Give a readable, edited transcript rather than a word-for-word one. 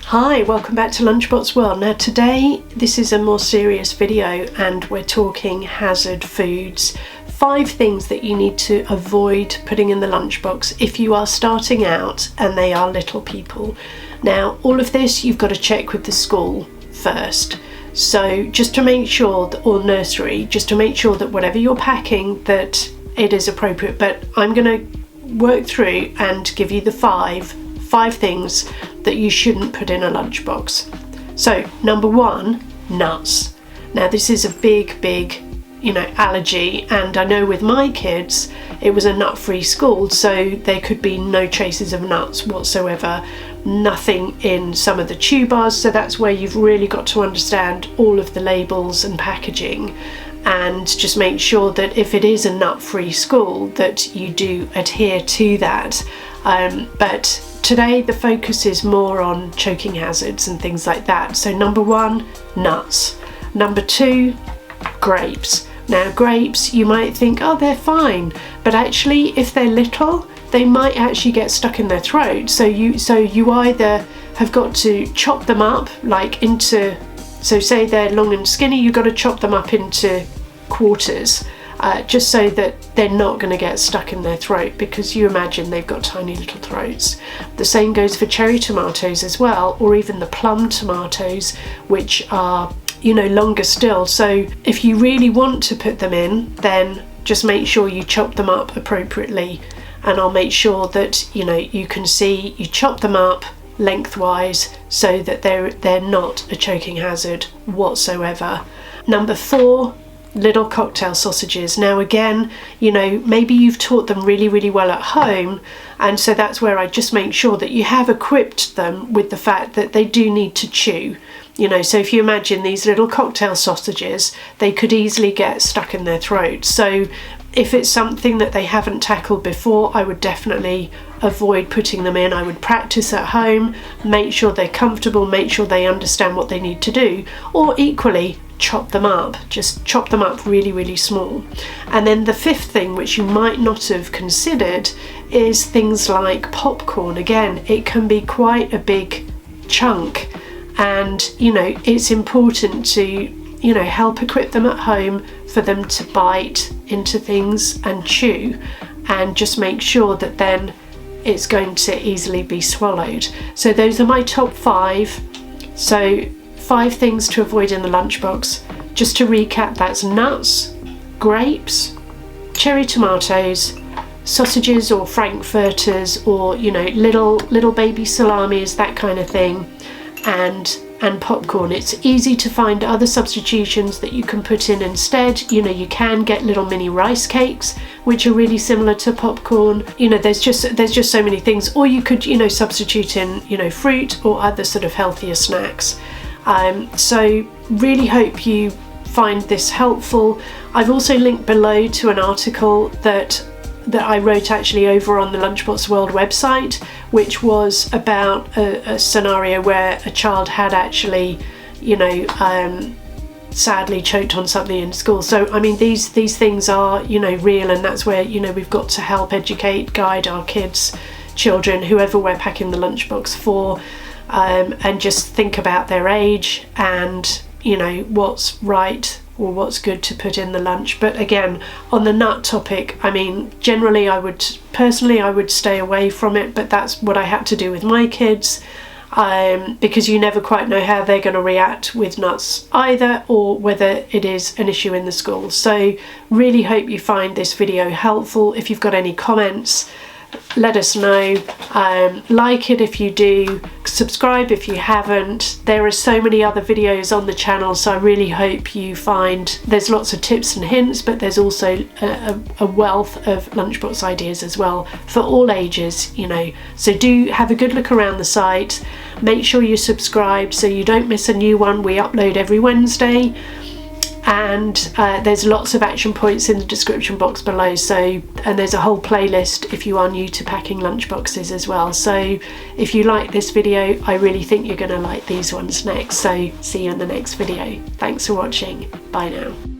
Hi, welcome back to Lunchbox World. Now today this is a more serious video and we're talking hazard foods. 5 things that you need to avoid putting in the lunchbox if you are starting out and they are little people. Now all of this you've got to check with the school first. So just to make sure that, or nursery, just to make sure that whatever you're packing that it is appropriate. But I'm going to work through and give you the five things that you shouldn't put in a lunchbox. So number 1, nuts. Now this is a big allergy, and I know with my kids it was a nut-free school, so there could be no traces of nuts whatsoever, nothing in some of the chew bars, so that's where you've really got to understand all of the labels and packaging and just make sure that if it is a nut-free school that you do adhere to that. But today the focus is more on choking hazards and things like that. So number 1, nuts. Number 2, grapes. Now grapes, you might think, oh, they're fine, but actually if they're little they might actually get stuck in their throat. So you either have got to chop them up like into, so say they're long and skinny, you've got to chop them up into quarters, just so that they're not going to get stuck in their throat, because you imagine they've got tiny little throats. The same goes for cherry tomatoes as well, or even the plum tomatoes, which are, you know, longer still. So if you really want to put them in, then just make sure you chop them up appropriately, and I'll make sure that, you know, you can see you chop them up lengthwise so that they're not a choking hazard whatsoever. Number 4, little cocktail sausages. Now again, you know, maybe you've taught them really well at home, and so that's where I just make sure that you have equipped them with the fact that they do need to chew. You know, so if you imagine these little cocktail sausages, they could easily get stuck in their throat. So if it's something that they haven't tackled before, I would definitely avoid putting them in. I would practice at home, make sure they're comfortable, make sure they understand what they need to do, or equally chop them up, just chop them up really small. And then the 5th thing, which you might not have considered, is things like popcorn. Again, it can be quite a big chunk, and you know, it's important to, you know, help equip them at home for them to bite into things and chew, and just make sure that then it's going to easily be swallowed. So those are my top 5. So 5 things to avoid in the lunchbox. Just to recap, that's nuts, grapes, cherry tomatoes, sausages or frankfurters, or, you know, little baby salamis, that kind of thing, and popcorn. It's easy to find other substitutions that you can put in instead. You know, you can get little mini rice cakes which are really similar to popcorn. You know, there's just so many things, or you could, you know, substitute in, you know, fruit or other sort of healthier snacks. So really hope you find this helpful. I've also linked below to an article that I wrote actually over on the Lunchbox World website, which was about a scenario where a child had actually, you know, sadly choked on something in school. So I mean, these things are, you know, real, and that's where, you know, we've got to help educate, guide our kids, children, whoever we're packing the lunchbox for, and just think about their age and, you know, what's right or what's good to put in the lunch. But again, on the nut topic, I mean, generally I would stay away from it, but that's what I had to do with my kids, because you never quite know how they're going to react with nuts either, or whether it is an issue in the school. So really hope you find this video helpful. If you've got any comments, let us know. Like it if you do, subscribe if you haven't. There are so many other videos on the channel, so I really hope you find there's lots of tips and hints, but there's also a wealth of lunchbox ideas as well for all ages, you know. So do have a good look around the site, make sure you're subscribed so you don't miss a new one. We upload every Wednesday, and there's lots of action points in the description box below, so, and there's a whole playlist if you are new to packing lunchboxes as well. So if you like this video, I really think you're going to like these ones next. So see you in the next video. Thanks for watching. Bye now.